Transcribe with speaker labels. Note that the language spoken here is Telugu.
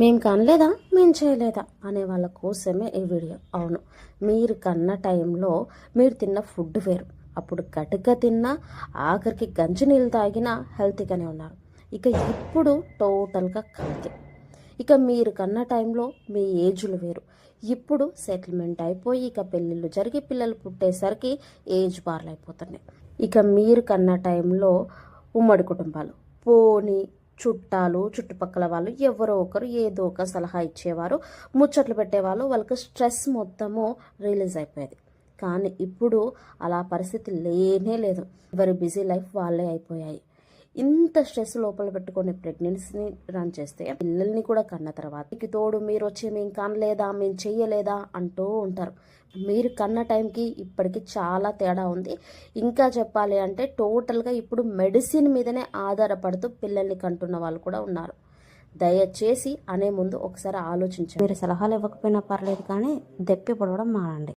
Speaker 1: మేము కనలేదా, మేము చేయలేదా అనే వాళ్ళ కోసమే ఈ వీడియో. అవును, మీరు కన్న టైంలో మీరు తిన్న ఫుడ్ వేరు. అప్పుడు గట్టిగా తిన్నా, ఆఖరికి గంజి నీళ్ళు తాగినా హెల్తీగానే ఉన్నారు. ఇక ఇప్పుడు టోటల్గా కలిగే. ఇక మీరు కన్న టైంలో మీ ఏజ్లు వేరు. ఇప్పుడు సెటిల్మెంట్ అయిపోయి ఇక పెళ్ళిళ్ళు జరిగి పిల్లలు పుట్టేసరికి ఏజ్ బార్లు అయిపోతున్నాయి. ఇక మీరు కన్న టైంలో ఉమ్మడి కుటుంబాలు, పోని చుట్టాలు, చుట్టుపక్కల వాళ్ళు ఎవరో ఒకరు ఏదో ఒక సలహా ఇచ్చేవారు, ముచ్చట్లు పెట్టేవాళ్ళు, వాళ్ళకి స్ట్రెస్ మొత్తము రిలీజ్ అయిపోయేది. కానీ ఇప్పుడు అలా పరిస్థితి లేనే లేదు. ఎవరి బిజీ లైఫ్ వాళ్ళే అయిపోయాయి. ఇంత స్ట్రెస్ లోపల పెట్టుకొని ప్రెగ్నెన్సీని రన్ చేస్తే పిల్లల్ని కూడా కన్న తర్వాత ఇక తోడు మీరు వచ్చి మేము కనలేదా, మేము చెయ్యలేదా అంటూ ఉంటారు. మీరు కన్న టైంకి ఇప్పటికి చాలా తేడా ఉంది. ఇంకా చెప్పాలి అంటే టోటల్గా ఇప్పుడు మెడిసిన్ మీదనే ఆధారపడుతూ పిల్లల్ని కంటున్న వాళ్ళు కూడా ఉన్నారు. దయచేసి అనే ముందు ఒకసారి ఆలోచించండి. మీరు సలహాలు ఇవ్వకపోయినా పర్లేదు, కానీ దెప్పి పడవడం మానండి.